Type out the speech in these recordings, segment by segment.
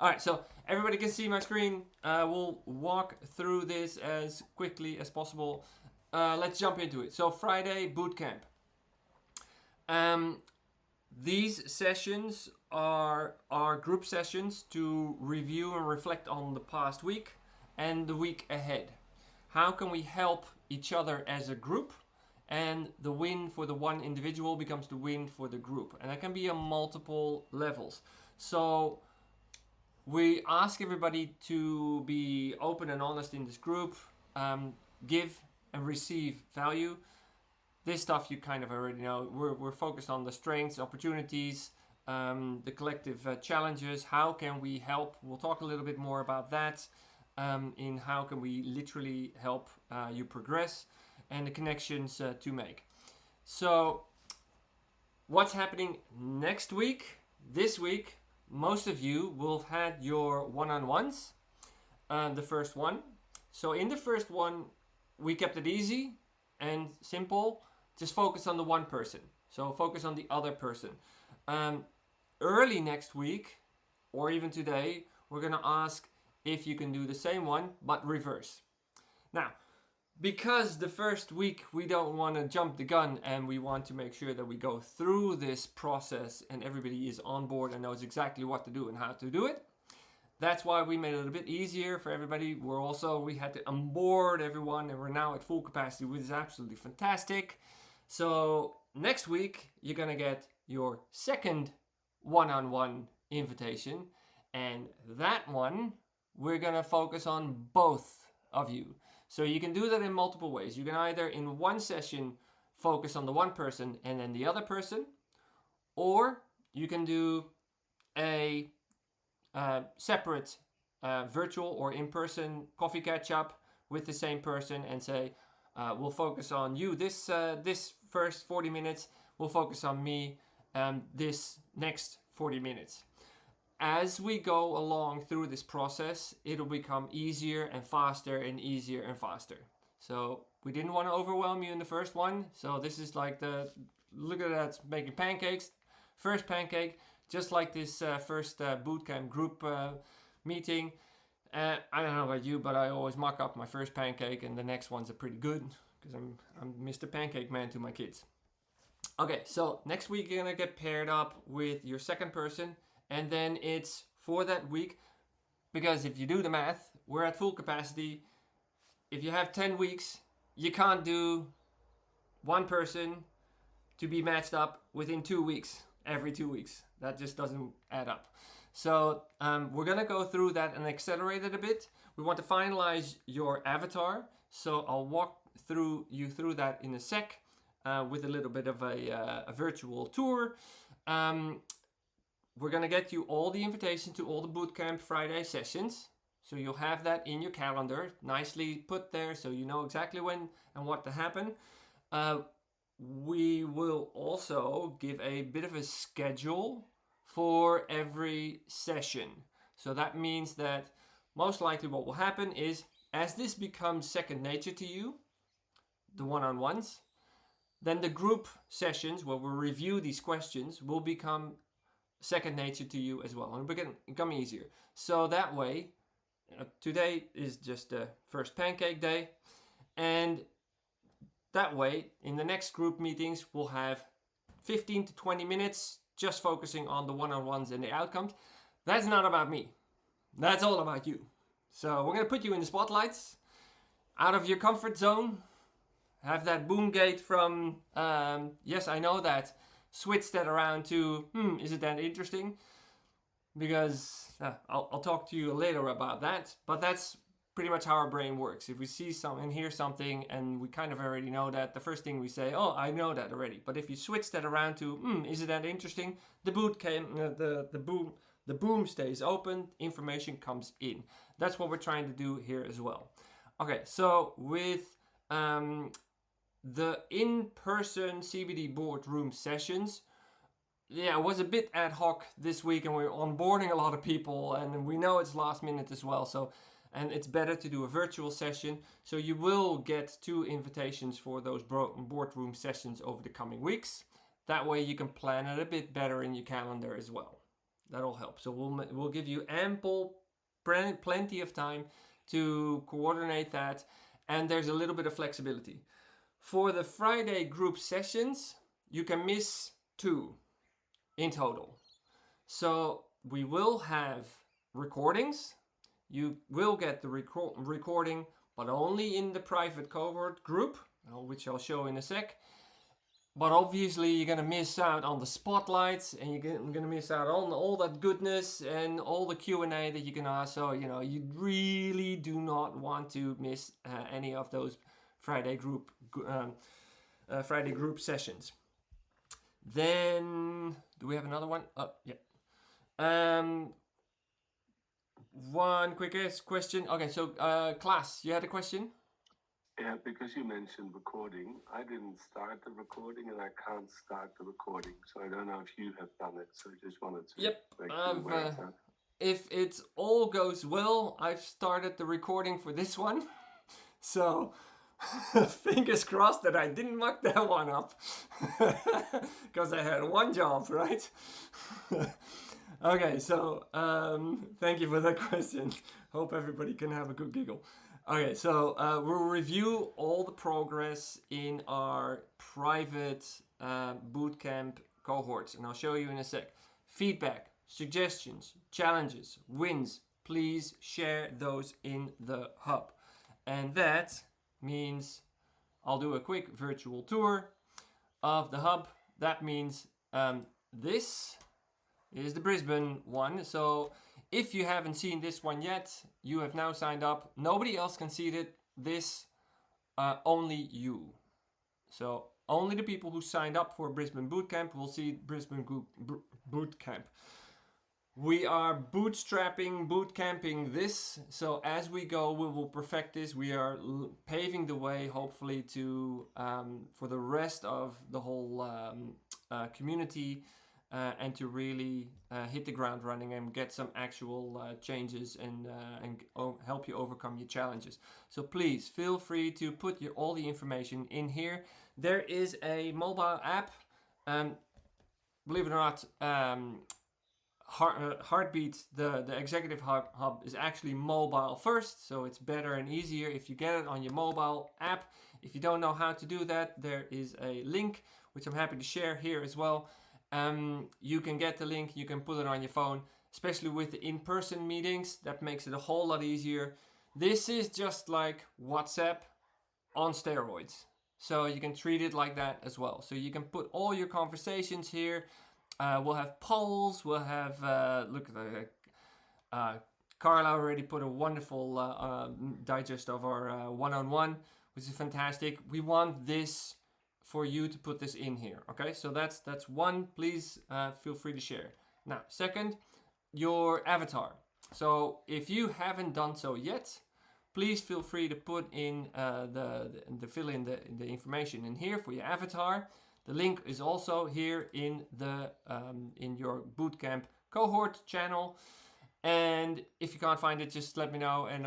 All right, so everybody can see my screen. We'll walk through this as quickly as possible. Let's jump into it. So Friday, bootcamp. These sessions are group sessions to review and reflect on the past week and the week ahead. How can we help each other as a group? And the win for the one individual becomes the win for the group. And that can be on multiple levels. So we ask everybody to be open and honest in this group, give and receive value. This stuff you kind of already know. We're focused on the strengths, opportunities, the collective challenges. How can we help? We'll talk a little bit more about that in how can we literally help you progress and the connections to make. So what's happening next week? This week, most of you will have had your one-on-ones, the first one. So in the first one, we kept it easy and simple. Just focus on the one person. So focus on the other person. Early next week, or even today, we're going to ask if you can do the same one, but reverse. Now, because the first week we don't want to jump the gun and we want to make sure that we go through this process and everybody is on board and knows exactly what to do and how to do it. That's why we made it a bit easier for everybody. We had to onboard everyone and we're now at full capacity, which is absolutely fantastic. So next week you're going to get your second one-on-one invitation, and that one we're going to focus on both of you. So you can do that in multiple ways. You can either in one session focus on the one person and then the other person, or you can do a separate virtual or in-person coffee catch-up with the same person and say, we'll focus on you this first 40 minutes, we'll focus on me this next 40 minutes. As we go along through this process, it'll become easier and faster and easier and faster. So we didn't want to overwhelm you in the first one. So this is like look at that, making pancakes. First pancake, just like this first bootcamp group meeting. I don't know about you, but I always mock up my first pancake and the next ones are pretty good because I'm Mr. Pancake Man to my kids. Okay, so next week you're going to get paired up with your second person. And then it's for that week, because if you do the math, we're at full capacity. If you have 10 weeks, you can't do one person to be matched up within 2 weeks, every 2 weeks. That just doesn't add up. So we're going to go through that and accelerate it a bit. We want to finalize your avatar. So I'll walk you through that in a sec with a little bit of a virtual tour. We're going to get you all the invitations to all the Bootcamp Friday sessions. So you'll have that in your calendar, nicely put there so you know exactly when and what to happen. We will also give a bit of a schedule for every session. So that means that most likely what will happen is, as this becomes second nature to you, the one-on-ones, then the group sessions where we'll review these questions will become second nature to you as well, and become easier. So that way, today is just the first pancake day, and that way in the next group meetings we'll have 15 to 20 minutes just focusing on the one-on-ones and the outcomes. That's not about me, that's all about you. So we're going to put you in the spotlights, out of your comfort zone, have that boom gate from yes, I know that, switch that around to, is it that interesting? Because I'll talk to you later about that. But that's pretty much how our brain works. If we see something, hear something, and we kind of already know that, the first thing we say, oh, I know that already. But if you switch that around to, is it that interesting? The boom stays open, information comes in. That's what we're trying to do here as well. Okay, so with the in-person CBD boardroom sessions, it was a bit ad hoc this week, and we're onboarding a lot of people, and we know it's last minute as well. And it's better to do a virtual session. So you will get 2 invitations for those boardroom sessions over the coming weeks. That way you can plan it a bit better in your calendar as well. That'll help. So we'll give you ample, plenty of time to coordinate that, and there's a little bit of flexibility. For the Friday group sessions, you can miss 2 in total. So we will have recordings. You will get the recording, but only in the private cohort group, which I'll show in a sec. But obviously you're going to miss out on the spotlights, and you're going to miss out on all that goodness and all the Q&A that you can ask. So, you really do not want to miss any of those Friday group sessions. Then, do we have another one? Yeah. One quick question. Okay, so class, you had a question? Yeah, because you mentioned recording. I didn't start the recording, and I can't start the recording, so I don't know if you have done it. So I just wanted to make you aware of that. If it all goes well, I've started the recording for this one. So fingers crossed that I didn't muck that one up, because I had one job, right? Okay, so thank you for that question. Hope everybody can have a good giggle. Okay, so we'll review all the progress in our private bootcamp cohorts, and I'll show you in a sec. Feedback, suggestions, challenges, wins, please share those in the hub. And that means I'll do a quick virtual tour of the hub. That means this is the Brisbane one. So if you haven't seen this one yet, you have now signed up. Nobody else can see it. This, only you. So only the people who signed up for Brisbane Bootcamp will see Brisbane Bootcamp. We are bootstrapping, bootcamping this. So as we go, we will perfect this. We are paving the way, hopefully, to for the rest of the whole community. And to really hit the ground running and get some actual changes and help you overcome your challenges. So please feel free to put all the information in here. There is a mobile app. Believe it or not, Heartbeat, the executive hub, is actually mobile first, so it's better and easier if you get it on your mobile app. If you don't know how to do that, there is a link which I'm happy to share here as well. You can get the link, you can put it on your phone, especially with the in-person meetings. That makes it a whole lot easier. This is just like WhatsApp on steroids. So you can treat it like that as well. So you can put all your conversations here. We'll have polls, we'll have, Carla already put a wonderful digest of our one-on-one, which is fantastic. We want this for you to put this in here. Okay, so that's one. Please feel free to share. Now, second, your avatar. So if you haven't done so yet, please feel free to put in fill in the information in here for your avatar. The link is also here in the in your bootcamp cohort channel. And if you can't find it, just let me know and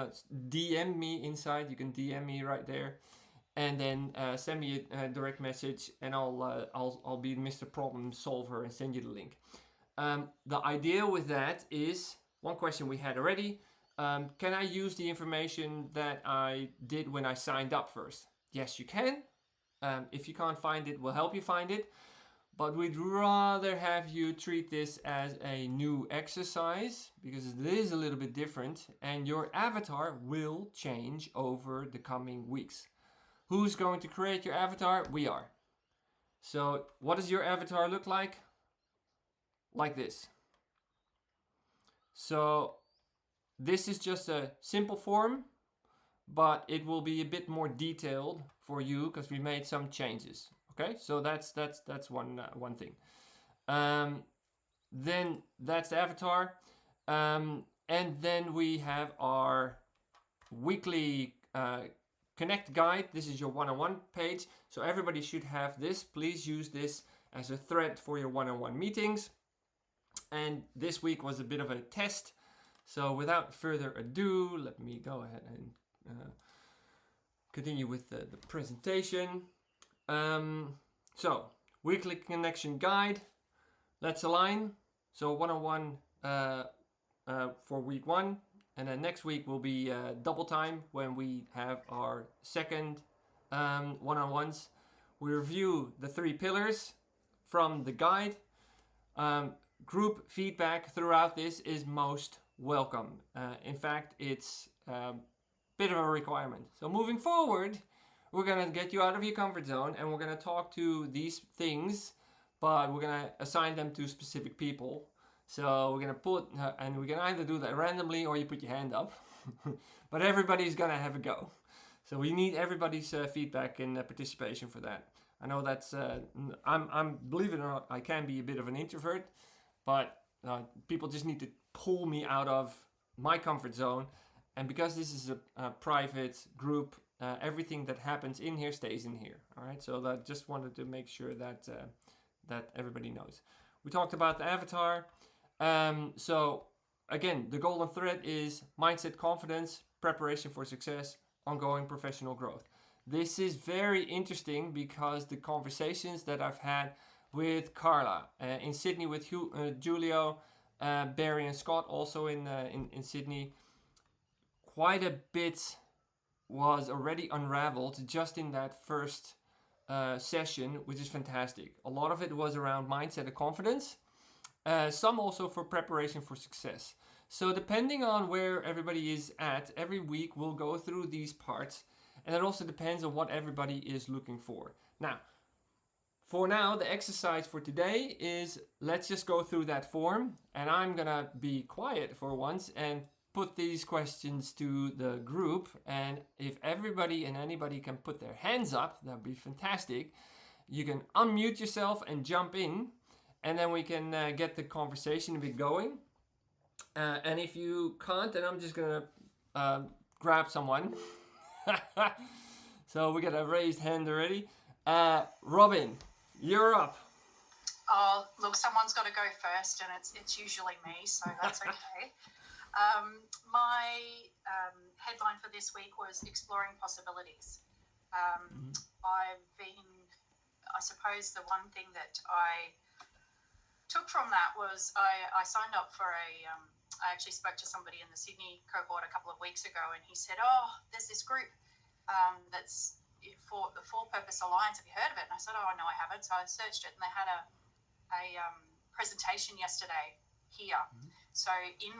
DM me inside. You can DM me right there. And then send me a direct message, and I'll be Mr. Problem Solver and send you the link. The idea with that is one question we had already. Can I use the information that I did when I signed up first? Yes, you can. If you can't find it, we'll help you find it. But we'd rather have you treat this as a new exercise, because it is a little bit different, and your avatar will change over the coming weeks. Who's going to create your avatar? We are. So what does your avatar look like? Like this. So this is just a simple form, but it will be a bit more detailed for you because we made some changes. Okay, so that's one thing. Then that's the avatar, and then we have our weekly Connect guide. This is your one-on-one page, so everybody should have this. Please use this as a thread for your one-on-one meetings. And this week was a bit of a test, so without further ado, let me go ahead and continue with the presentation. So weekly connection guide. Let's align. So one-on-one for week 1, and then next week will be double time when we have our second one-on-ones. We review the 3 pillars from the guide. Group feedback throughout this is most welcome. In fact, it's a bit of a requirement. So moving forward, we're going to get you out of your comfort zone, and we're going to talk to these things, but we're going to assign them to specific people. So we're going to put, and we can either do that randomly or you put your hand up, but everybody's going to have a go. So we need everybody's feedback and participation for that. I know that's, I'm believe it or not, I can be a bit of an introvert, but people just need to pull me out of my comfort zone. And because this is a private group, everything that happens in here stays in here. All right, so I just wanted to make sure that that everybody knows. We talked about the avatar. So again, the golden thread is mindset, confidence, preparation for success, ongoing professional growth. This is very interesting because the conversations that I've had with Carla in Sydney, with Julio, Barry and Scott also in Sydney, quite a bit was already unraveled just in that first session, which is fantastic. A lot of it was around mindset and confidence, some also for preparation for success. So depending on where everybody is at, every week we'll go through these parts, and it also depends on what everybody is looking for. Now, for now, the exercise for today is let's just go through that form, and I'm gonna be quiet for once and put these questions to the group, and if everybody and anybody can put their hands up, that'd be fantastic. You can unmute yourself and jump in, and then we can get the conversation a bit going. And if you can't, then I'm just gonna grab someone. So we got a raised hand already. Robin, you're up. Oh, look, someone's got to go first, and it's usually me, so that's okay. My headline for this week was Exploring Possibilities. I suppose the one thing that I took from that was I signed up for I actually spoke to somebody in the Sydney cohort a couple of weeks ago, and he said, there's this group that's for the For Purpose Alliance. Have you heard of it? And I said, no, I haven't. So I searched it, and they had a presentation yesterday here. Mm-hmm. So in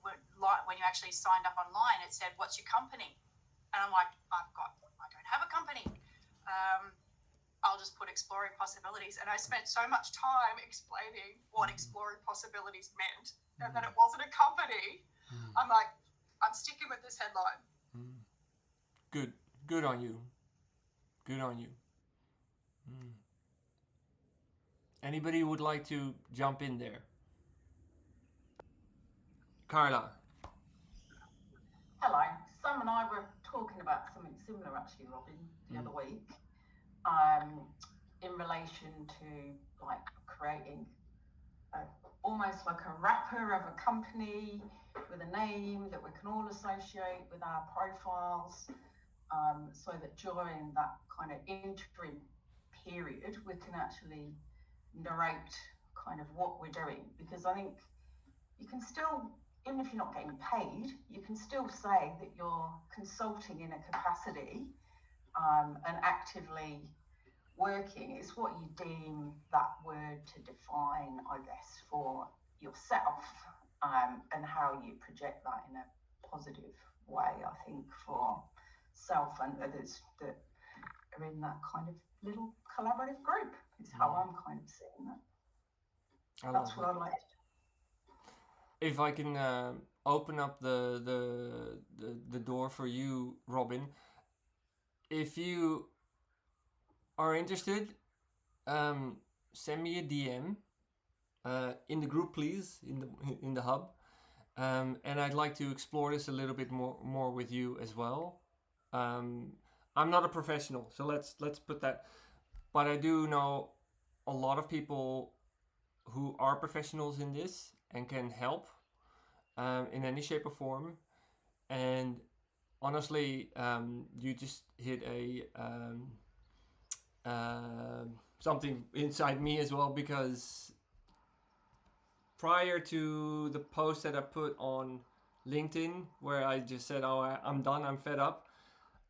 when you actually signed up online, it said, what's your company? And I'm like, I don't have a company. I'll just put Exploring Possibilities. And I spent so much time explaining what Exploring Possibilities meant and that it wasn't a company. I'm like, I'm sticking with this headline. Good on you. Good on you. Anybody would like to jump in there? Carla. Hello. Sam and I were talking about something similar actually, Robin, the other week, in relation to like creating almost like a wrapper of a company with a name that we can all associate with our profiles, so that during that kind of interim period we can actually narrate kind of what we're doing, because I think you can still, even if you're not getting paid, you can still say that you're consulting in a capacity and actively working. It's what you deem that word to define, I guess, for yourself, and how you project that in a positive way, I think, for self and others that are in that kind of little collaborative group is how I'm kind of seeing that. That's what I like. If I can open up the door for you, Robin, if you are interested, send me a DM in the group, please, in the hub, and I'd like to explore this a little bit more with you as well. I'm not a professional, so let's put that, but I do know a lot of people who are professionals in this and can help in any shape or form. And honestly, you just hit something inside me as well, because prior to the post that I put on LinkedIn, where I just said, "Oh, I'm done. I'm fed up,"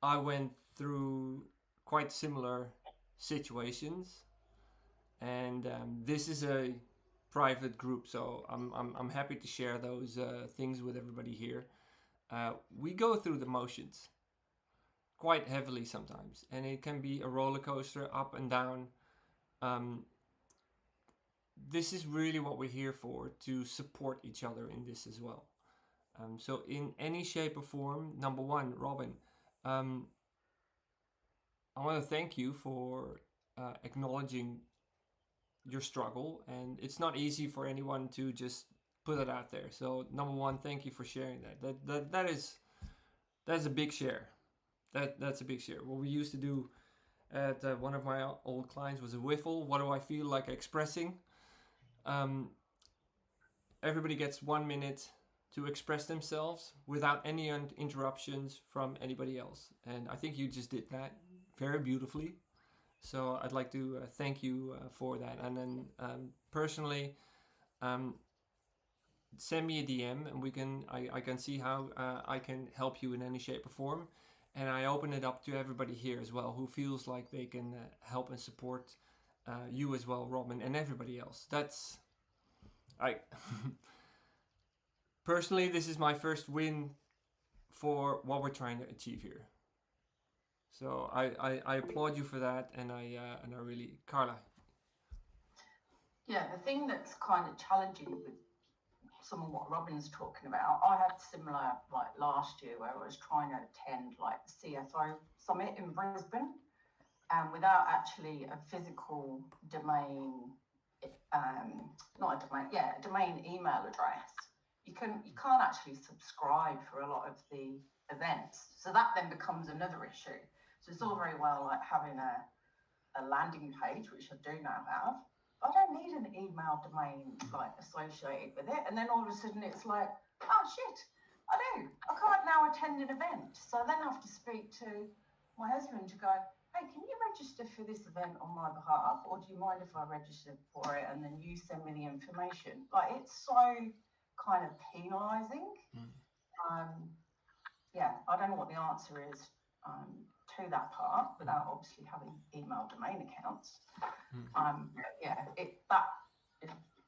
I went through quite similar situations, and this is a private group, so I'm happy to share those things with everybody here. We go through the motions quite heavily sometimes, and it can be a roller coaster up and down. This is really what we're here for, to support each other in this as well. So in any shape or form, number one, Robin, I want to thank you for acknowledging your struggle, and it's not easy for anyone to just put it out there. So number one, thank you for sharing that. That's a big share. That's a big share. What we used to do at one of my old clients was a whiffle. What do I feel like expressing? Everybody gets 1 minute to express themselves without any interruptions from anybody else. And I think you just did that very beautifully. So I'd like to thank you for that. And then personally, send me a DM, and I can see how I can help you in any shape or form. And I open it up to everybody here as well who feels like they can help and support you as well, Robin, and everybody else. Personally, this is my first win for what we're trying to achieve here. So I applaud you for that, and I really, Carla. Yeah, the thing that's kind of challenging with some of what Robin's talking about, I had similar like last year where I was trying to attend like the CFO summit in Brisbane, and without actually a physical domain, not a domain, yeah, a domain email address, you can't actually subscribe for a lot of the events. So that then becomes another issue. So it's all very well like having a landing page, which I do now have. I don't need an email domain like associated with it. And then all of a sudden it's like, oh shit, I do. I can't now attend an event. So I then have to speak to my husband to go, hey, can you register for this event on my behalf? Or do you mind if I register for it and then you send me the information? Like, it's so kind of penalising. Yeah, I don't know what the answer is to that part without obviously having email domain accounts. Yeah, it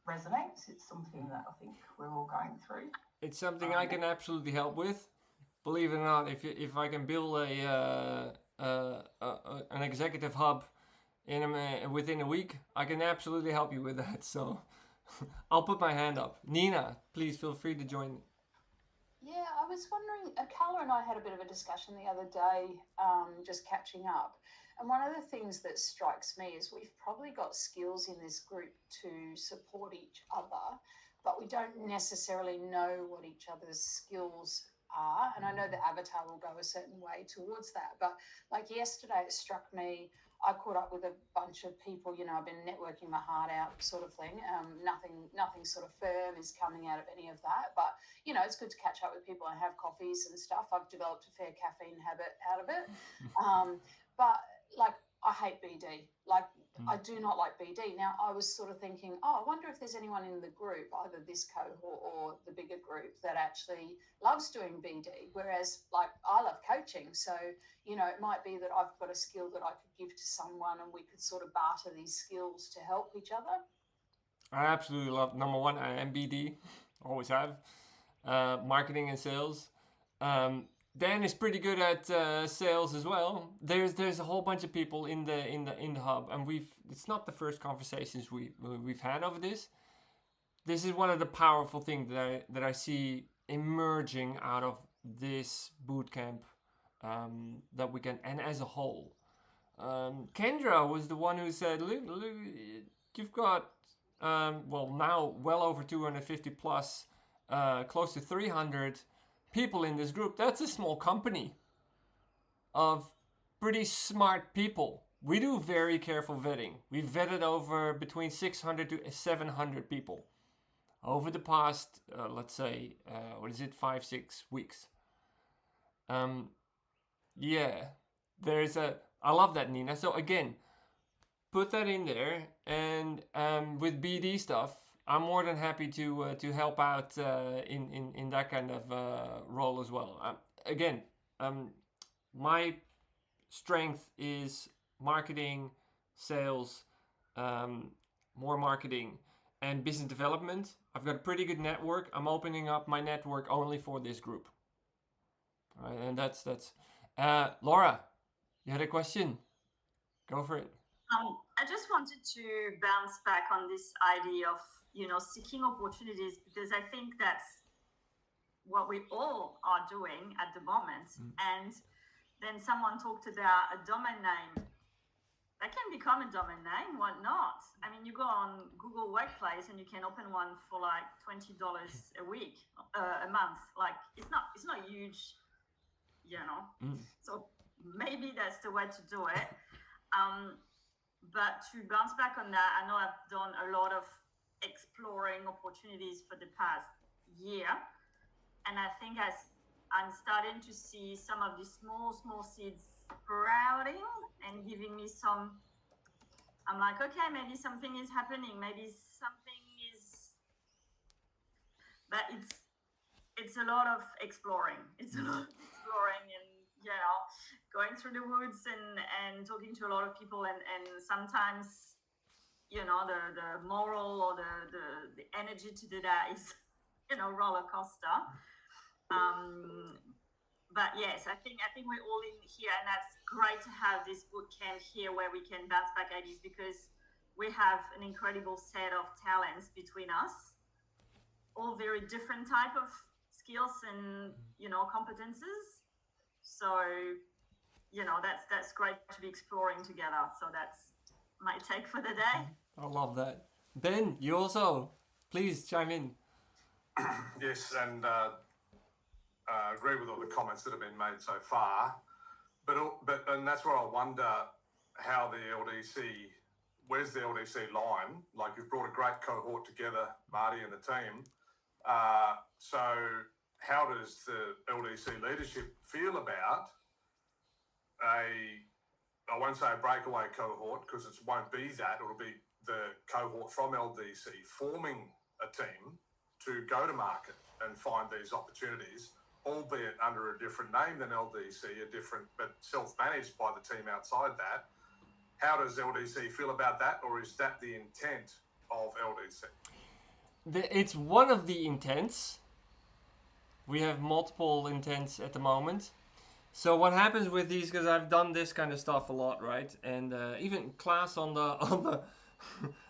resonates. It's something that I think we're all going through. It's something I can absolutely help with. Believe it or not, if I can build an executive hub within a week, I can absolutely help you with that. So I'll put my hand up. Nina, please feel free to join. Yeah, I was wondering, Carla and I had a bit of a discussion the other day, just catching up. And one of the things that strikes me is we've probably got skills in this group to support each other, but we don't necessarily know what each other's skills are. And I know the avatar will go a certain way towards that. But like yesterday, it struck me, I caught up with a bunch of people, you know, I've been networking my heart out sort of thing. Nothing sort of firm is coming out of any of that. But, you know, it's good to catch up with people and have coffees and stuff. I've developed a fair caffeine habit out of it. But, like, I hate BD. Like, I do not like BD. Now, I was sort of thinking, I wonder if there's anyone in the group, either this cohort or the bigger group, that actually loves doing BD. Whereas, like, I love coaching. So, you know, it might be that I've got a skill that I could give to someone and we could sort of barter these skills to help each other. I absolutely love, number one, I am BD. Always have. Marketing and sales. Dan is pretty good at sales as well. There's a whole bunch of people in the hub, and it's not the first conversations we've had over this. This is one of the powerful things that I see emerging out of this bootcamp that we can, and as a whole. Kendra was the one who said, look, you've got now well over 250 plus, close to 300 people in this group. That's a small company of pretty smart people. We do very careful vetting. We've vetted over between 600 to 700 people over the past, let's say, 5-6 weeks. I love that, Nina. So again, put that in there, and with BD stuff, I'm more than happy to help out in that kind of role as well. Again, my strength is marketing, sales, more marketing, and business development. I've got a pretty good network. I'm opening up my network only for this group. All right, and that's Laura, you had a question? Go for it. I just wanted to bounce back on this idea of, seeking opportunities, because I think that's what we all are doing at the moment. And then someone talked about a domain name. That can become a domain name, why not? I mean, you go on Google Workplace and you can open one for like $20 a week, a month. Like it's not huge, So maybe that's the way to do it. But to bounce back on that, I know I've done a lot of exploring opportunities for the past year. And I think I'm starting to see some of these small seeds sprouting and giving me some, I'm like, okay, maybe something is happening. Maybe something is, but it's a lot of exploring. It's a lot of exploring and, going through the woods and talking to a lot of people and sometimes, the moral or the energy to do that is, roller coaster. But yes, I think we're all in here, and that's great to have this bootcamp here where we can bounce back ideas, because we have an incredible set of talents between us, all very different type of skills and competences. So that's great to be exploring together. So that's my take for the day. I love that. Ben, you also, please chime in. Yes, and agree with all the comments that have been made so far. But that's where I wonder how the LDC, where's the LDC line? Like, you've brought a great cohort together, Marty and the team. So how does the LDC leadership feel about I won't say a breakaway cohort, because it won't be that. It'll be the cohort from LDC forming a team to go to market and find these opportunities, albeit under a different name than LDC, but self-managed by the team outside that. How does LDC feel about that, or is that the intent of LDC? It's one of the intents. We have multiple intents at the moment. So what happens with these, because I've done this kind of stuff a lot, right? And even Klaas on the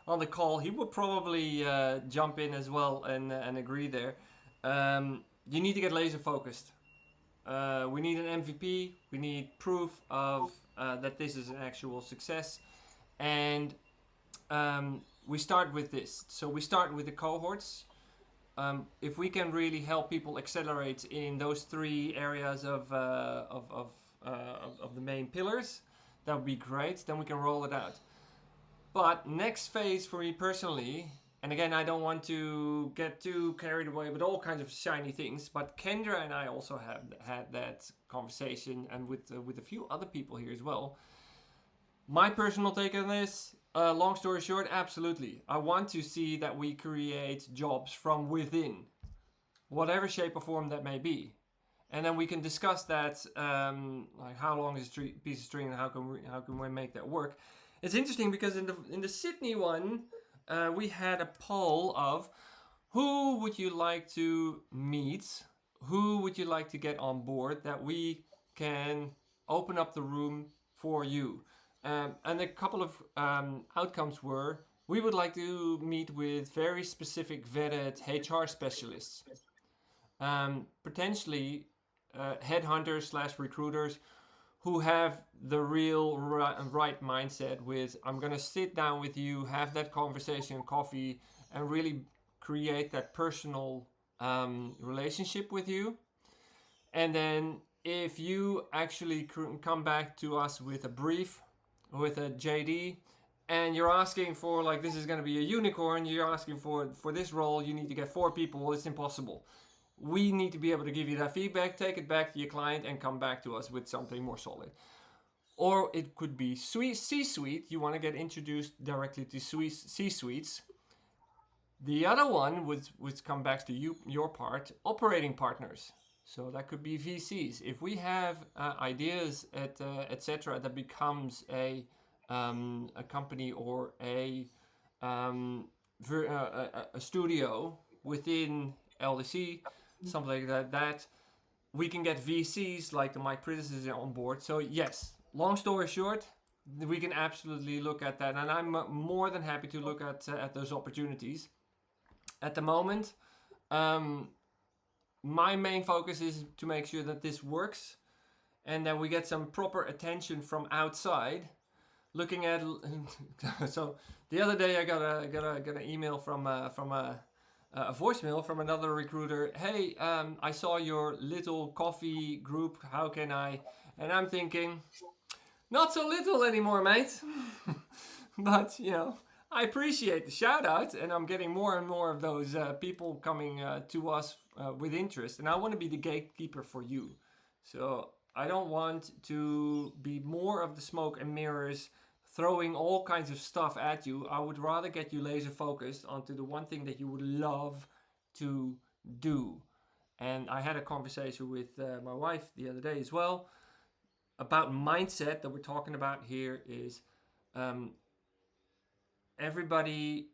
on the call, he would probably jump in as well and agree there. You need to get laser focused. We need an MVP. We need proof of that this is an actual success, and we start with this. So we start with the cohorts. If we can really help people accelerate in those three areas of the main pillars, that would be great. Then we can roll it out. But next phase for me personally, and again, I don't want to get too carried away with all kinds of shiny things, but Kendra and I also have had that conversation, and with a few other people here as well. My personal take on this, long story short, absolutely. I want to see that we create jobs from within, whatever shape or form that may be. And then we can discuss that, like how long is a piece of string and how can we make that work. It's interesting because in the Sydney one, we had a poll of who would you like to meet, who would you like to get on board, that we can open up the room for you. And a couple of outcomes were, we would like to meet with very specific vetted HR specialists, potentially headhunters/recruiters who have the real right mindset with, I'm going to sit down with you, have that conversation, coffee, and really create that personal relationship with you. And then if you actually come back to us with a brief, with a JD, and you're asking for, like, this is going to be a unicorn, you're asking for this role, you need to get 4 people, it's impossible. We need to be able to give you that feedback, take it back to your client, and come back to us with something more solid. Or it could be C-suite, you want to get introduced directly to C-suites. The other one, which come back to your part, operating partners. So that could be VCs. If we have ideas, etc., that becomes a company or a studio within LDC, something like that, we can get VCs like the My Predecessor on board. So yes, long story short, we can absolutely look at that, and I'm more than happy to look at those opportunities. At the moment, my main focus is to make sure that this works and that we get some proper attention from outside. Looking at so the other day I got an email from a voicemail from another recruiter. Hey, I saw your little coffee group. How can I? And I'm thinking, not so little anymore, mate. But I appreciate the shout out, and I'm getting more and more of those people coming to us with interest, and I want to be the gatekeeper for you. So I don't want to be more of the smoke and mirrors throwing all kinds of stuff at you. I would rather get you laser focused onto the one thing that you would love to do. And I had a conversation with my wife the other day as well about mindset. That we're talking about here is everybody,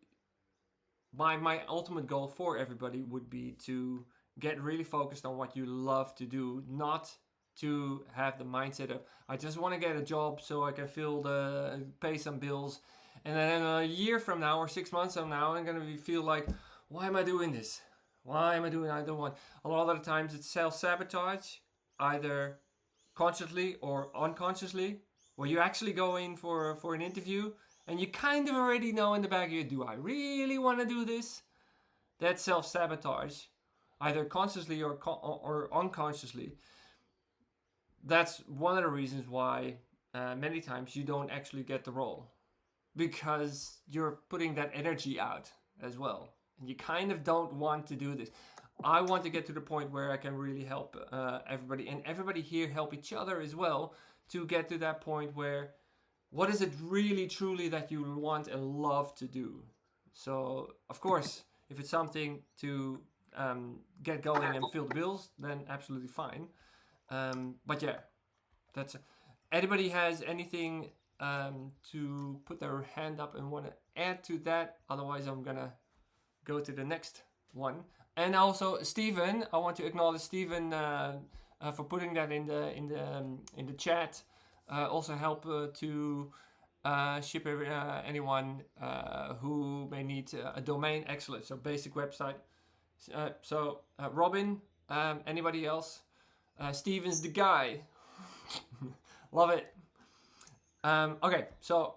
my ultimate goal for everybody would be to get really focused on what you love to do, not to have the mindset of I just want to get a job so I can pay some bills, and then a year from now or 6 months from now I'm gonna feel like, why am I doing this? Why am I doing? I don't want. A lot of the times it's self-sabotage, either consciously or unconsciously, where you actually go in for an interview and you kind of already know in the back of your, do I really want to do this? That's self-sabotage, either consciously or unconsciously. That's one of the reasons why many times you don't actually get the role, because you're putting that energy out as well, and you kind of don't want to do this. I want to get to the point where I can really help everybody, and everybody here help each other as well, to get to that point where, what is it really truly that you want and love to do? So of course, if it's something to get going and fill the bills, then absolutely fine. But yeah, that's anybody has anything to put their hand up and want to add to that? Otherwise, I'm gonna go to the next one. And also, Stephen, I want to acknowledge Stephen for putting that in the chat. Also help to ship anyone who may need a domain. Excellent. So basic website. Robin, anybody else? Steven's the guy. Love it. Okay, so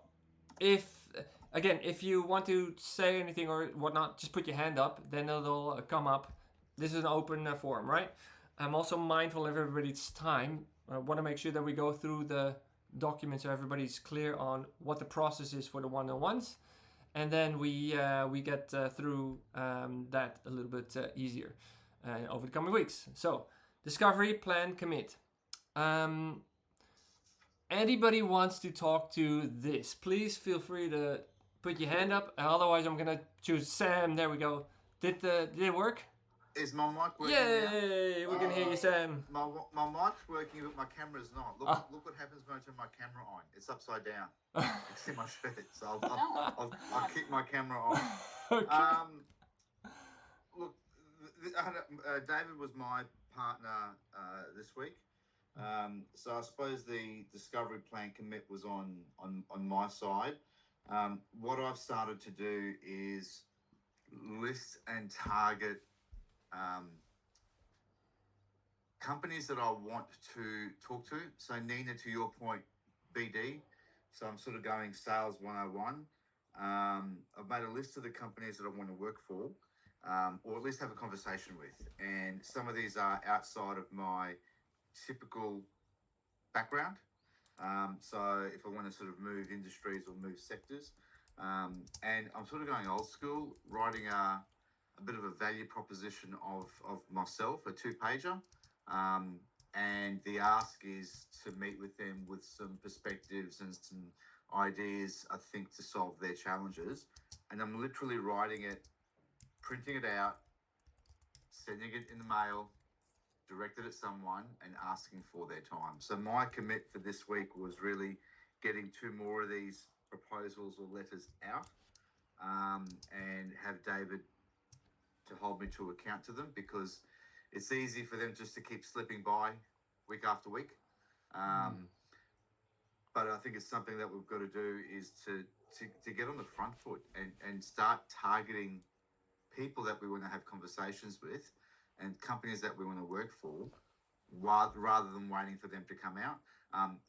if you want to say anything or whatnot, just put your hand up, then it'll come up. This is an open forum, right? I'm also mindful of everybody's time. I want to make sure that we go through the documents so everybody's clear on what the process is for the one-on-ones, and then we get through that a little bit easier over the coming weeks. So, discovery, plan, commit. Anybody wants to talk to this, please feel free to put your hand up. Otherwise, I'm gonna choose Sam. There we go. Did it work? Is my mic working? Yay! We can hear you, Sam. My mic's working, but my camera's not. Look what happens when I turn my camera on. It's upside down. It's in my shirt, so I'll keep my camera on. Okay. Look, David was my partner this week. So I suppose the discovery plan commit was on my side. What I've started to do is list and target companies that I want to talk to. So Nina, to your point, BD. So I'm sort of going sales 101. I've made a list of the companies that I want to work for, or at least have a conversation with. And some of these are outside of my typical background. So if I want to sort of move industries or move sectors, and I'm sort of going old school, writing a bit of a value proposition of myself, a 2-pager. And the ask is to meet with them with some perspectives and some ideas, I think, to solve their challenges. And I'm literally writing it printing it out, sending it in the mail, directed at someone, and asking for their time. So my commit for this week was really getting 2 more of these proposals or letters out, and have David to hold me to account to them, because it's easy for them just to keep slipping by week after week. But I think it's something that we've got to do is to get on the front foot and start targeting people that we want to have conversations with and companies that we want to work for, rather than waiting for them to come out.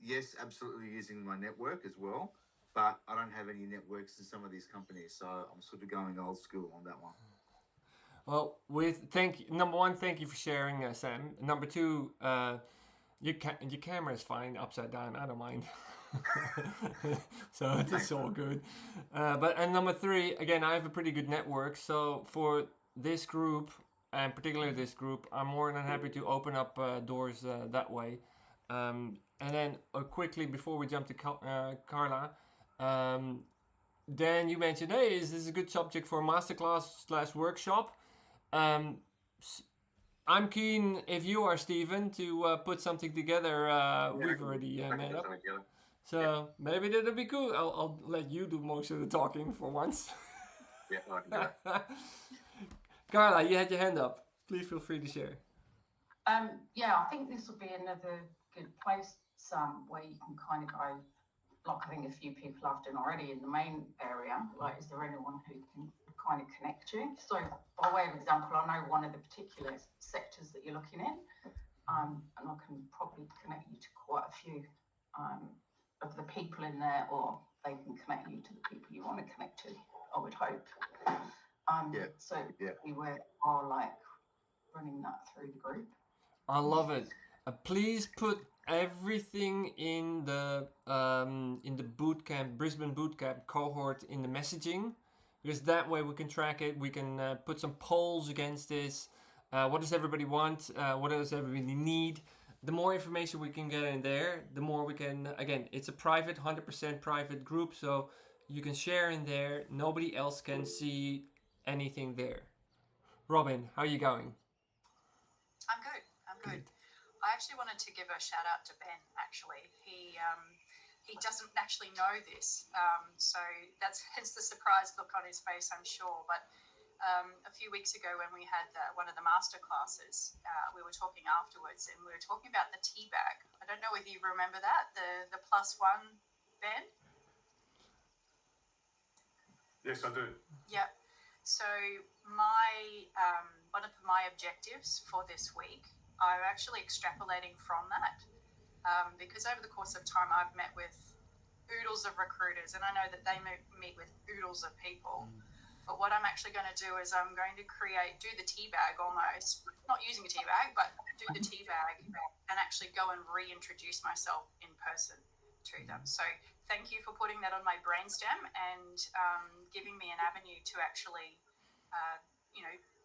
Yes, absolutely using my network as well, but I don't have any networks in some of these companies, so I'm sort of going old school on that one. Well, number one, thank you for sharing, Sam. Number two, your camera is fine upside down. I don't mind. So it's all good. And number three, again, I have a pretty good network. So for this group, and particularly this group, I'm more than happy to open up doors that way. And then quickly before we jump to Carla, Dan, you mentioned, hey, is this a good subject for a masterclass/workshop? I'm keen, if you are, Stephen, to put something together. We've already made up. So maybe that'll be cool. I'll let you do most of the talking for once. Yeah, I can do it. Carla, you had your hand up. Please feel free to share. Yeah, I think this will be another good place, where you can kind of go, like I think a few people have done already in the main area. Like, is there anyone who can kind of connect you? So, by way of example, I know one of the particular sectors that you're looking in, and I can probably connect you to quite a few of the people in there, or they can connect you to the people you want to connect to, I would hope. So we were like running that through the group. I love it. Please put everything in the bootcamp, Brisbane Bootcamp cohort in the messaging, because that way we can track it. We can put some polls against this. What does everybody want? What does everybody need? The more information we can get in there, the more we can, again, it's a private, 100% private group, so you can share in there. Nobody else can see anything there. Robin, how are you going? I'm good. I actually wanted to give a shout out to Ben, actually. He doesn't actually know this, so that's hence the surprised look on his face, I'm sure. But a few weeks ago when we had one of the master classes, we were talking afterwards, and we were talking about the tea bag. I don't know whether you remember that, the +1, Ben? Yes, I do. Yep. So one of my objectives for this week, I'm actually extrapolating from that, because over the course of time I've met with oodles of recruiters, and I know that they meet with oodles of people. But what I'm actually going to do is I'm going to do the tea bag almost, not using a tea bag, but do the tea bag and actually go and reintroduce myself in person to them. So thank you for putting that on my brainstem and giving me an avenue to actually,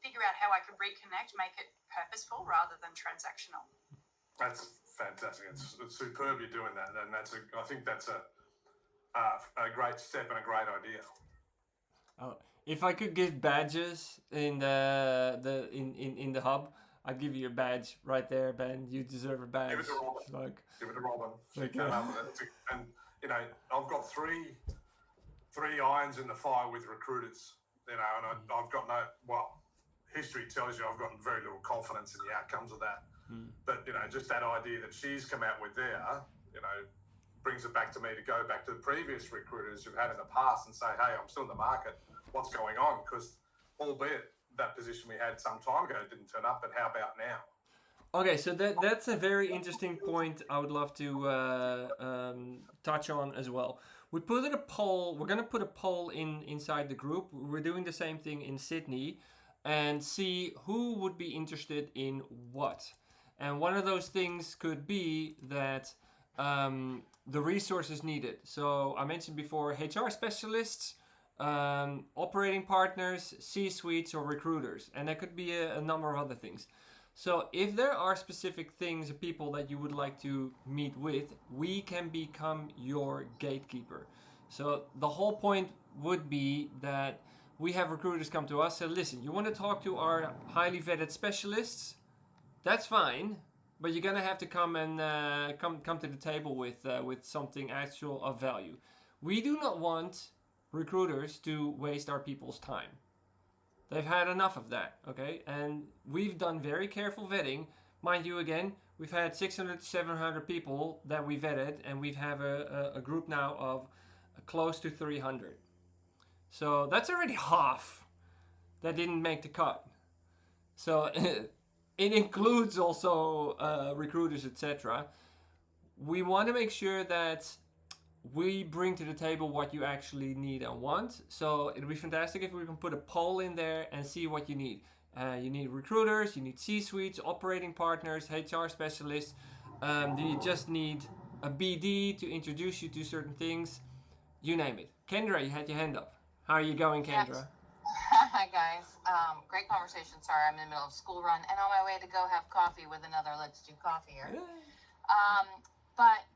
figure out how I can reconnect, make it purposeful rather than transactional. That's fantastic. It's superb you're doing that, and I think that's a great step and a great idea. If I could give badges in the hub, I'd give you a badge right there, Ben. You deserve a badge. Give it to Robin. Give it to Robin. And I've got three irons in the fire with recruiters. And I've got history tells you I've got very little confidence in the outcomes of that. But just that idea that she's come out with there, brings it back to me to go back to the previous recruiters you've had in the past and say, hey, I'm still in the market. What's going on? Because albeit that position we had some time ago didn't turn up, but how about now? Okay, so that's a very interesting point I would love to touch on as well. We put in a poll. We're going to put a poll inside the group. We're doing the same thing in Sydney and see who would be interested in what. And one of those things could be that the resources needed. So I mentioned before HR specialists, operating partners, C-suites, or recruiters. And that could be a number of other things. So if there are specific things or people that you would like to meet with, we can become your gatekeeper. So the whole point would be that we have recruiters come to us and say, listen, you want to talk to our highly vetted specialists? That's fine, but you're gonna have to come and come to the table with something actual of value. We do not want recruiters to waste our people's time. They've had enough of that, okay? And we've done very careful vetting. Mind you, again, we've had 600 to 700 people that we vetted, and we have a group now of close to 300. So that's already half that didn't make the cut. So it includes also recruiters, etc. We want to make sure that we bring to the table what you actually need and want. So it'll be fantastic if we can put a poll in there and see what you need. You need recruiters, you need C-suites, operating partners, HR specialists. Do you just need a BD to introduce you to certain things? You name it. Kendra, you had your hand up. How are you going, Kendra? Hi guys, great conversation. Sorry, I'm in the middle of school run and on my way to go have coffee with another Let's Do Coffee here. But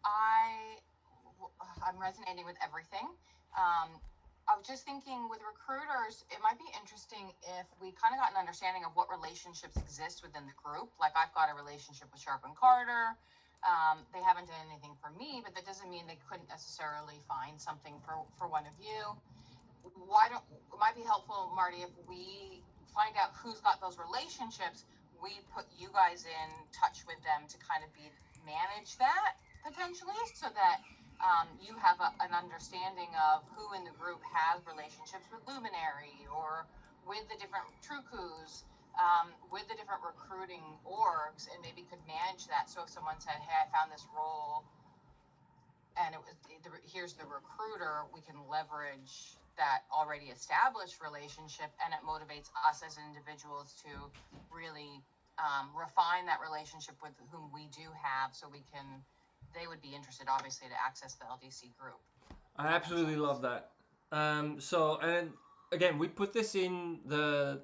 I'm resonating with everything. I was just thinking with recruiters, it might be interesting if we kind of got an understanding of what relationships exist within the group. Like I've got a relationship with Sharp and Carter. They haven't done anything for me, but that doesn't mean they couldn't necessarily find something for one of you. It might be helpful, Marty, if we find out who's got those relationships, we put you guys in touch with them to kind of manage that potentially, so that you have an understanding of who in the group has relationships with Luminary or with the different Trukus, with the different recruiting orgs, and maybe could manage that. So if someone said, hey, I found this role and here's the recruiter, we can leverage that already established relationship, and it motivates us as individuals to really refine that relationship with whom we do have, so they would be interested obviously to access the LDC group. I absolutely love that. So, and again, we put this in the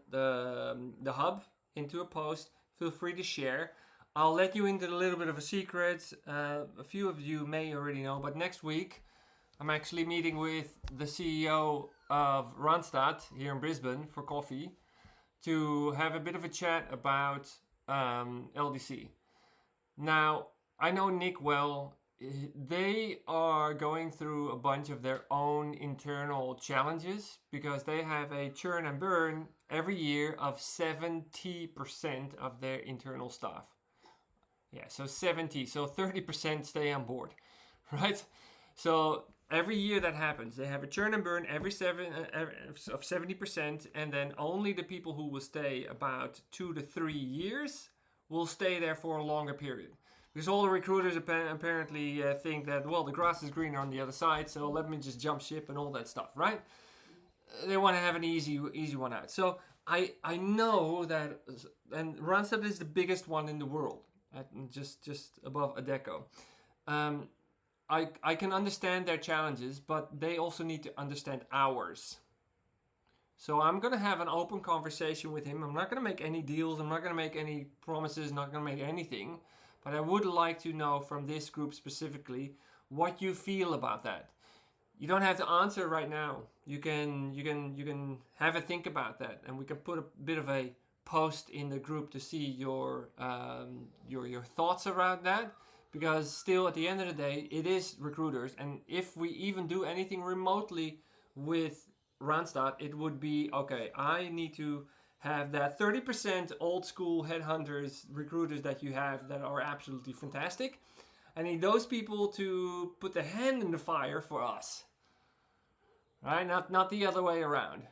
hub into a post. Feel free to share. I'll let you into a little bit of a secret. A few of you may already know, but next week I'm actually meeting with the CEO of Randstad here in Brisbane for coffee to have a bit of a chat about LDC. Now, I know Nick well. They are going through a bunch of their own internal challenges because they have a churn and burn every year of 70% of their internal staff. Yeah, so 70, so 30% stay on board, right? So every year that happens, they have a churn and burn of 70%, and then only the people who will stay about 2 to 3 years will stay there for a longer period. Because all the recruiters apparently think that, well, the grass is greener on the other side, so let me just jump ship and all that stuff, right? They want to have an easy one out. So I know that, and Randstad is the biggest one in the world, at just above Adecco. I can understand their challenges, but they also need to understand ours. So I'm going to have an open conversation with him. I'm not going to make any deals. I'm not going to make any promises. Not going to make anything. But I would like to know from this group specifically what you feel about that. You don't have to answer right now. You can have a think about that, and we can put a bit of a post in the group to see your thoughts around that. Because still, at the end of the day, it is recruiters, and if we even do anything remotely with Randstad, it would be okay. I need to have that 30% old school headhunters, recruiters that you have that are absolutely fantastic. I need those people to put their hand in the fire for us, right? Not the other way around.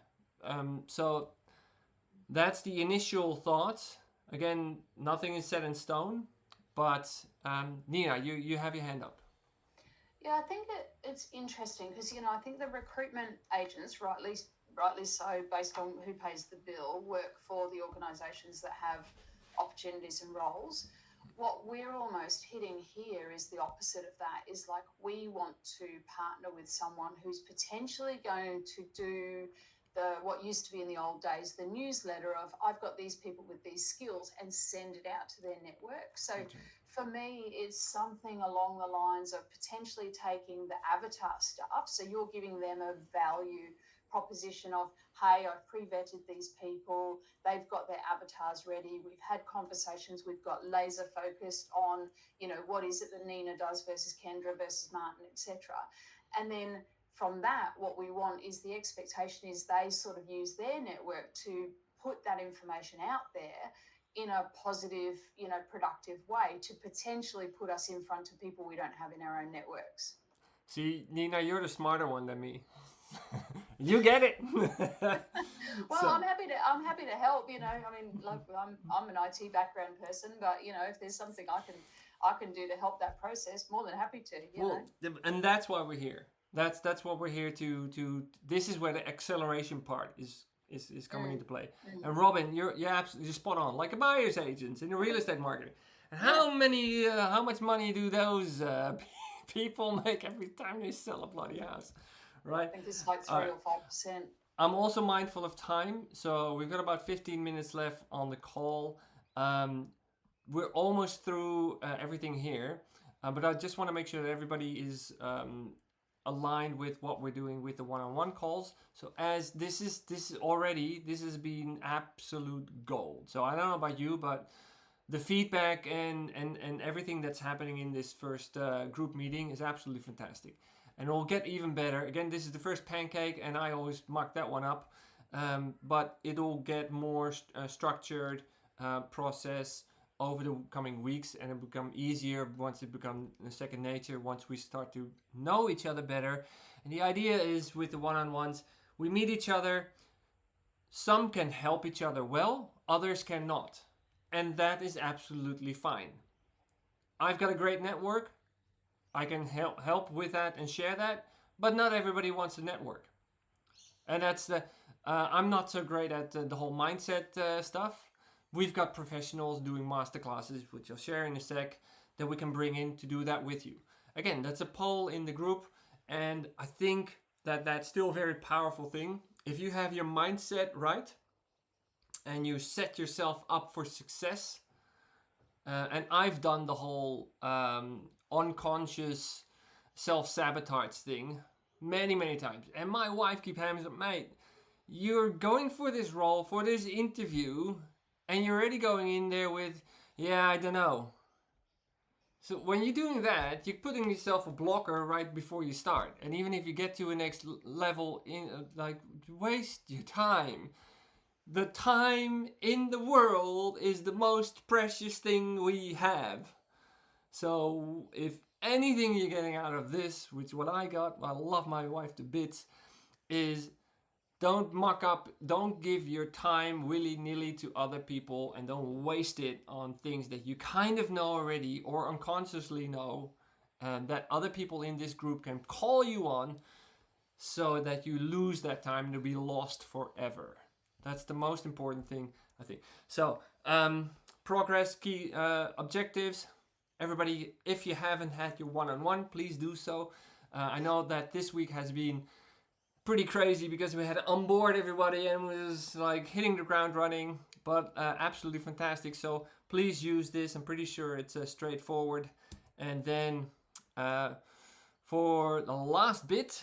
So that's the initial thoughts. Again, nothing is set in stone, but Nina, you have your hand up. Yeah, I think it's interesting because, I think the recruitment agents, rightly so, based on who pays the bill, work for the organisations that have opportunities and roles. What we're almost hitting here is the opposite of that, is like we want to partner with someone who's potentially going to do what used to be in the old days, the newsletter of I've got these people with these skills, and send it out to their network. So for me, it's something along the lines of potentially taking the avatar stuff. So you're giving them a value proposition of, hey, I've pre-vetted these people, they've got their avatars ready, we've had conversations, we've got laser focused on, you know, what is it that Nina does versus Kendra versus Martin, etc. And then from that, what we want is the expectation is they sort of use their network to put that information out there in a positive, you know, productive way to potentially put us in front of people we don't have in our own networks. See, Nina, you're the smarter one than me. You get it. Well, I'm happy to help. You know, I mean, like I'm an IT background person, but you know, if there's something I can do to help that process, more than happy to. You know, and that's why we're here. That's what we're here to. This is where the acceleration part is coming into play. And Robin, you're absolutely spot on. Like a buyer's agent in the real estate market. And how much money do those people make every time they sell a bloody house, right? I think it's like 3 or 5%. I'm also mindful of time, so we've got about 15 minutes left on the call. We're almost through everything here, but I just want to make sure that everybody is aligned with what we're doing with the one-on-one calls. So as this has been absolute gold. So I don't know about you, but the feedback and everything that's happening in this first group meeting is absolutely fantastic. And it'll get even better. Again, this is the first pancake, and I always mark that one up. But it'll get more structured process over the coming weeks, and it'll become easier once it becomes second nature, once we start to know each other better. And the idea is with the one-on-ones, we meet each other. Some can help each other well, others cannot. And that is absolutely fine. I've got a great network. I can help with that and share that, but not everybody wants to network. And that's I'm not so great at the whole mindset stuff. We've got professionals doing masterclasses, which I'll share in a sec, that we can bring in to do that with you. Again, that's a poll in the group, and I think that that's still a very powerful thing. If you have your mindset right, and you set yourself up for success, and I've done the whole unconscious self-sabotage thing many times, and my wife keeps hammering up, mate, you're going for this role, for this interview, and you're already going in there with, yeah, I don't know. So when you're doing that, you're putting yourself a blocker right before you start. And even if you get to a next level, waste your time. The time in the world is the most precious thing we have. So if anything you're getting out of this, which what I got, I love my wife to bits, is don't muck up, don't give your time willy-nilly to other people, and don't waste it on things that you kind of know already or unconsciously know, that other people in this group can call you on, so that you lose that time and it'll be lost forever. That's the most important thing, I think. So, progress, key objectives. Everybody, if you haven't had your one-on-one, please do so. I know that this week has been pretty crazy because we had to onboard everybody and was like hitting the ground running, but absolutely fantastic. So please use this. I'm pretty sure it's straightforward. And then for the last bit,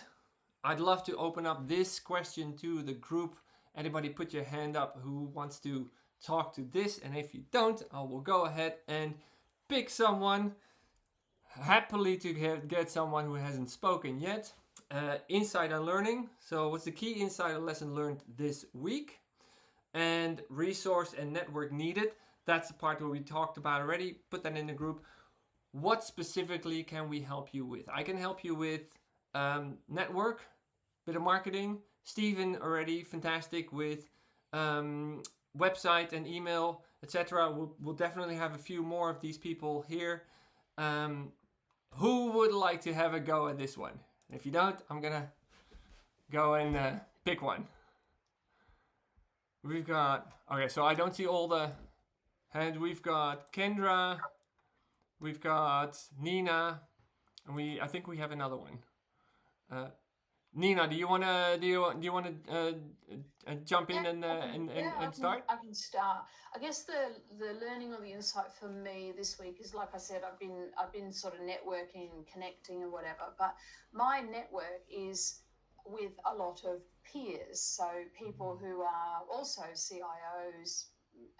I'd love to open up this question to the group. Anybody put your hand up who wants to talk to this? And if you don't, I will go ahead and pick someone, happily to get someone who hasn't spoken yet. Insider learning. So what's the key insider lesson learned this week? And resource and network needed. That's the part where we talked about already. Put that in the group. What specifically can we help you with? I can help you with network, bit of marketing. Steven already fantastic with website and email, etc. We'll definitely have a few more of these people here. Who would like to have a go at this one? If you don't, I'm gonna go and pick one. We've got, okay, so I don't see all the hands. We've got Kendra, we've got Nina, and I think we have another one. Nina, do you wanna jump in and start? I can start. I guess the learning or the insight for me this week is, like I said, I've been sort of networking and connecting and whatever. But my network is with a lot of peers, so people who are also CIOs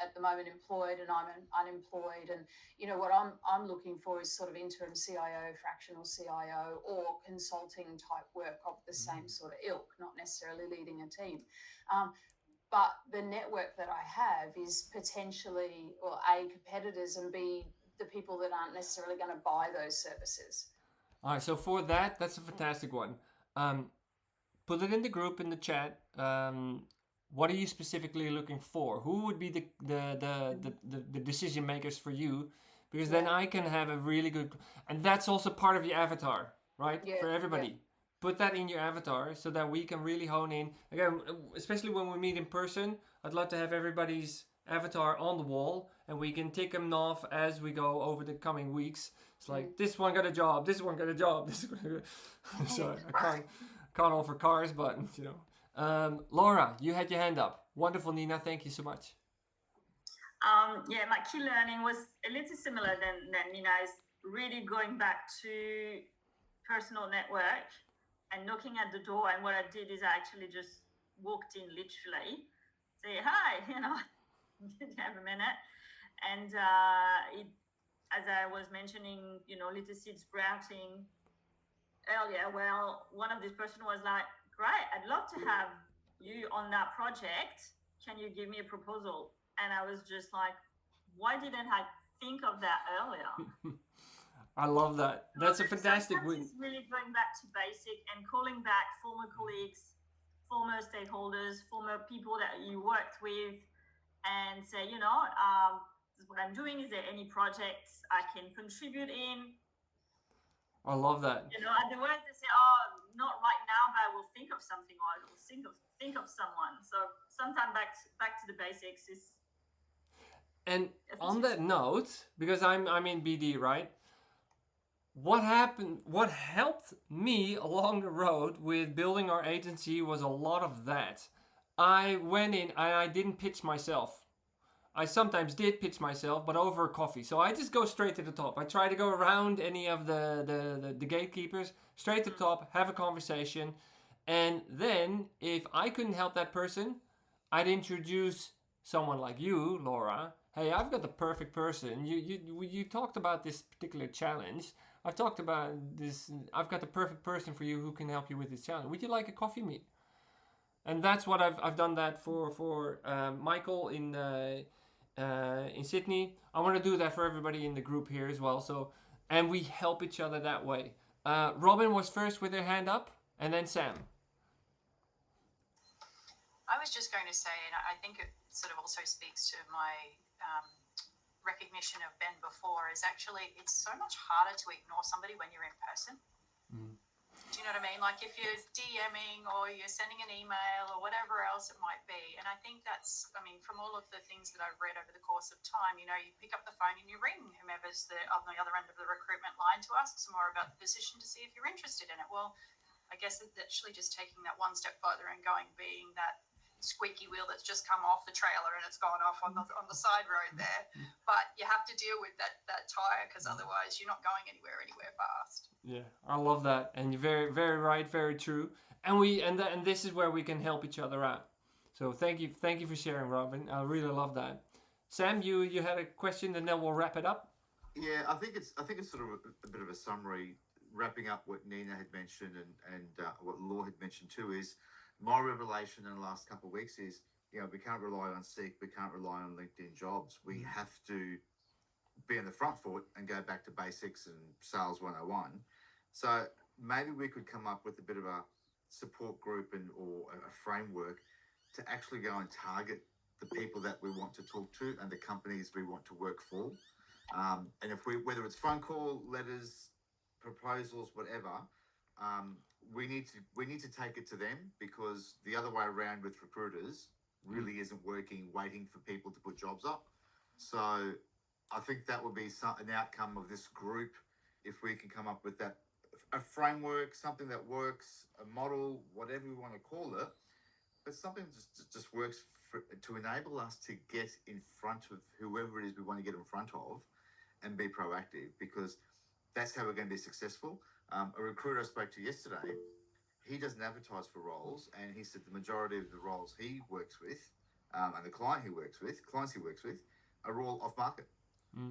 at the moment employed, and I'm unemployed, and you know what I'm looking for is sort of interim CIO, fractional CIO, or consulting type work of the same sort of ilk, not necessarily leading a team. But the network that I have is potentially, well, A, competitors, and B, the people that aren't necessarily going to buy those services. All right, so for that, that's a fantastic one. Put it in the group, in the chat. What are you specifically looking for? Who would be the decision makers for you? Because then I can have a really good, and that's also part of your avatar, right? Yeah, For everybody. yeah. Put that in your avatar so that we can really hone in. Again, especially when we meet in person, I'd love to have everybody's avatar on the wall and we can tick them off as we go over the coming weeks. It's like, this one got a job, this one got a job, this one got a... So I can't offer cars, but, you know. Laura, you had your hand up. Wonderful, Nina. Thank you so much. Yeah, my key learning was a little similar than Nina's, really going back to personal network and knocking at the door. And what I did is I actually just walked in, literally, say, hi, you know, have a minute. And as I was mentioning, you know, little seeds sprouting earlier, well, one of these person was like, great, I'd love to have you on that project. Can you give me a proposal? And I was just like, why didn't I think of that earlier? I love that. That's a fantastic win. It's really going back to basic and calling back former colleagues, former stakeholders, former people that you worked with, and say, you know, this is what I'm doing. Is there any projects I can contribute in? I love that. You know, otherwise they say, oh, not right now, but I will think of something, or I will think of someone. So sometimes back to the basics is. And on that note, because I'm in BD, right? What helped me along the road with building our agency was a lot of that. I went in and I didn't pitch myself. I sometimes did pitch myself, but over a coffee. So I just go straight to the top. I try to go around any of the gatekeepers, straight to the top, have a conversation. And then if I couldn't help that person, I'd introduce someone like you, Laura. Hey, I've got the perfect person. You talked about this particular challenge. I've talked about this. I've got the perfect person for you who can help you with this challenge. Would you like a coffee meet? And that's what I've done that for Michael in Sydney. I want to do that for everybody in the group here as well. So, and we help each other that way. Robin was first with her hand up, and then Sam. I was just going to say, and I think it sort of also speaks to my recognition of Ben before, is actually it's so much harder to ignore somebody when you're in person. Do you know what I mean? Like if you're DMing or you're sending an email or whatever else it might be. And I think that's, I mean, from all of the things that I've read over the course of time, you know, you pick up the phone and you ring whomever's on the other end of the recruitment line to ask some more about the position to see if you're interested in it. Well, I guess it's actually just taking that one step further and being that squeaky wheel that's just come off the trailer and it's gone off on the side road there. But you have to deal with that tire, because otherwise you're not going anywhere fast. Yeah, I love that, and you're very, very right, very true. And this is where we can help each other out. So thank you for sharing, Robin. I really love that. Sam, you had a question, and then we'll wrap it up. Yeah, I think it's sort of a bit of a summary, wrapping up what Nina had mentioned and what Law had mentioned too. Is my revelation in the last couple of weeks is, you know, we can't rely on Seek, we can't rely on LinkedIn jobs. We have to be on the front foot and go back to basics and sales 101. So maybe we could come up with a bit of a support group or a framework to actually go and target the people that we want to talk to and the companies we want to work for. And if whether it's phone call, letters, proposals, whatever, we need to take it to them, because the other way around with recruiters really isn't working, waiting for people to put jobs up. So I think that would be an outcome of this group, if we can come up with that, a framework, something that works, a model, whatever we want to call it, but something just works to enable us to get in front of whoever it is we want to get in front of and be proactive, because that's how we're going to be successful. A recruiter I spoke to yesterday, he doesn't advertise for roles, and he said the majority of the roles he works with, and the clients he works with, are all off market.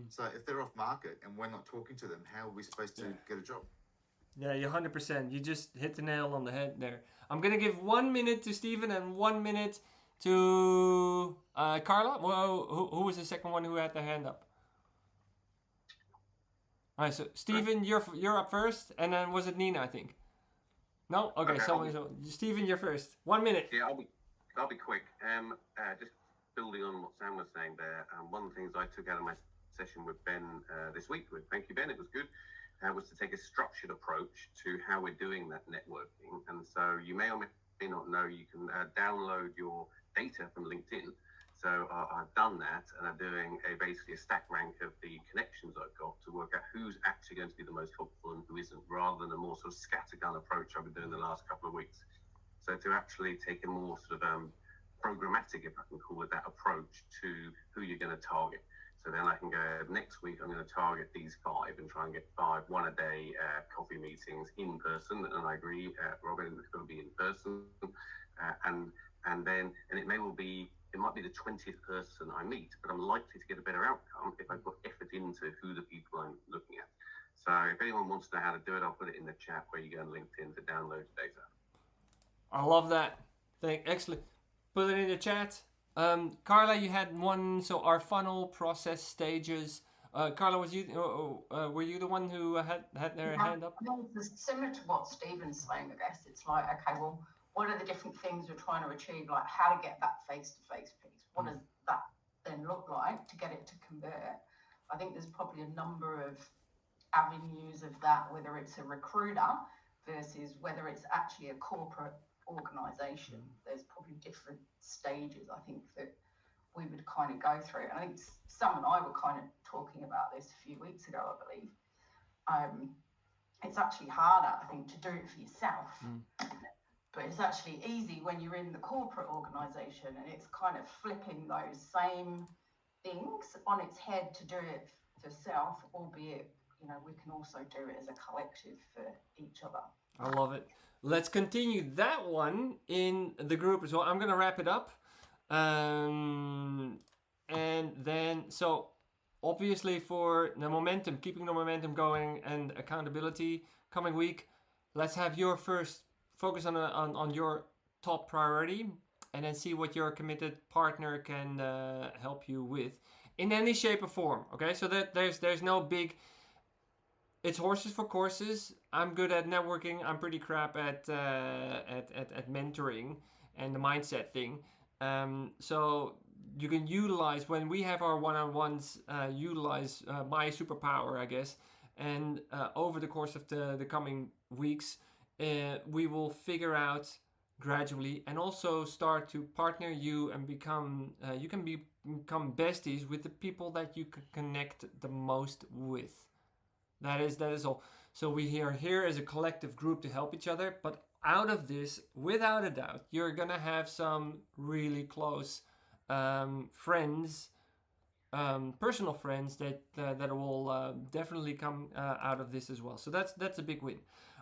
So if they're off market and we're not talking to them, how are we supposed to get a job? Yeah, you 100%. You just hit the nail on the head there. I'm gonna give 1 minute to Stephen and 1 minute to Carla. Well, who was the second one who had their hand up? All right, so Stephen, you're up first, and then was it Nina? I think. No, okay. So Stephen, you're first. 1 minute. Yeah, I'll be quick. Just building on what Sam was saying there. One of the things I took out of my session with Ben this week, thank you, Ben, it was good, was to take a structured approach to how we're doing that networking. And so you may or may not know, you can download your data from LinkedIn. So I've done that, and I'm doing basically a stack rank of the connections I've got to work out who's actually going to be the most helpful and who isn't, rather than a more sort of scattergun approach I've been doing the last couple of weeks. So to actually take a more sort of programmatic, if I can call it that, approach to who you're going to target. So then I can go, next week I'm going to target these 5 and try and get 5 one-a-day coffee meetings in person. And I agree, Robin, it's going to be in person. And it might be the 20th person I meet, but I'm likely to get a better outcome if I put effort into who the people I'm looking at. So if anyone wants to know how to do it, I'll put it in the chat where you go on LinkedIn to download the data. I love that. Excellent. Put it in the chat. Carla, you had one. So our funnel process stages. Carla, were you the one who had their hand up? No, it's similar to what Stephen's saying, I guess. It's like, okay, well, what are the different things we're trying to achieve? Like how to get that face-to-face piece. What does that then look like to get it to convert? I think there's probably a number of avenues of that, whether it's a recruiter versus whether it's actually a corporate organization. There's probably different stages, I think, that we would kind of go through. And I think Sam and I were kind of talking about this a few weeks ago, I believe. It's actually harder, I think, to do it for yourself. But it's actually easy when you're in the corporate organization, and it's kind of flipping those same things on its head to do it for self, albeit, you know, we can also do it as a collective for each other. I love it. Let's continue that one in the group as well. I'm going to wrap it up. And then, so obviously for the momentum, keeping the momentum going and accountability coming week, let's have your first focus on your top priority, and then see what your committed partner can help you with in any shape or form. Okay, so that there's no big. It's horses for courses. I'm good at networking. I'm pretty crap at mentoring and the mindset thing. So you can utilize, when we have our one-on-ones, utilize my superpower, I guess. And over the course of the coming weeks, we will figure out gradually, and also start to partner you and become besties with the people that you can connect the most with. That is all. So we are here as a collective group to help each other, but out of this, without a doubt, you're gonna have some really close friends, personal friends that will definitely come out of this as well. So that's a big win.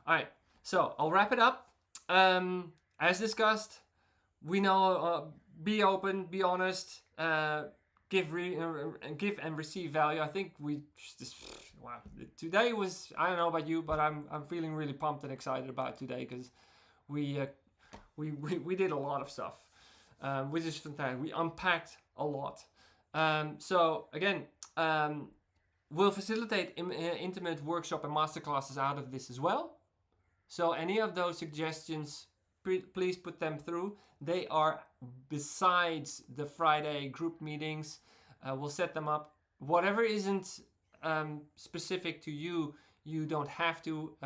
All right. So I'll wrap it up. As discussed, we know, be open, be honest, give and receive value. I think wow, today was, I don't know about you, but I'm feeling really pumped and excited about today, because we did a lot of stuff, which is fantastic. We unpacked a lot. So again, we'll facilitate intimate workshop and masterclasses out of this as well. So any of those suggestions, please put them through. They are besides the Friday group meetings. We'll set them up. Whatever isn't specific to you, you don't have to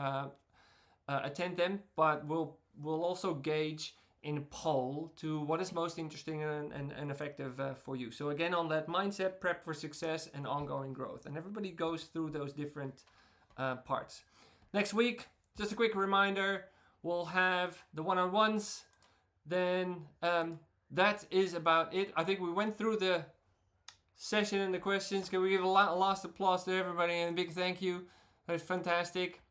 attend them, but we'll also gauge in a poll to what is most interesting and effective for you. So again, on that mindset, prep for success and ongoing growth. And everybody goes through those different parts. Next week, just a quick reminder, we'll have the one-on-ones. Then that is about it. I think we went through the session and the questions. Can we give a last applause to everybody and a big thank you? That's fantastic.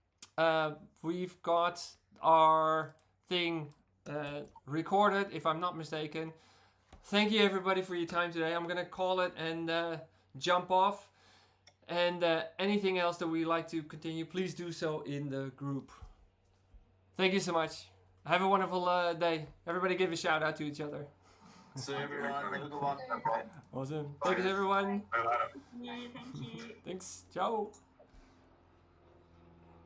We've got our thing recorded, if I'm not mistaken. Thank you everybody for your time today. I'm gonna call it and jump off. And anything else that we like to continue, please do so in the group. Thank you so much. Have a wonderful day. Everybody give a shout out to each other. See everyone. Have a good one. Awesome. Thanks everyone. Thank you. Thanks. Ciao.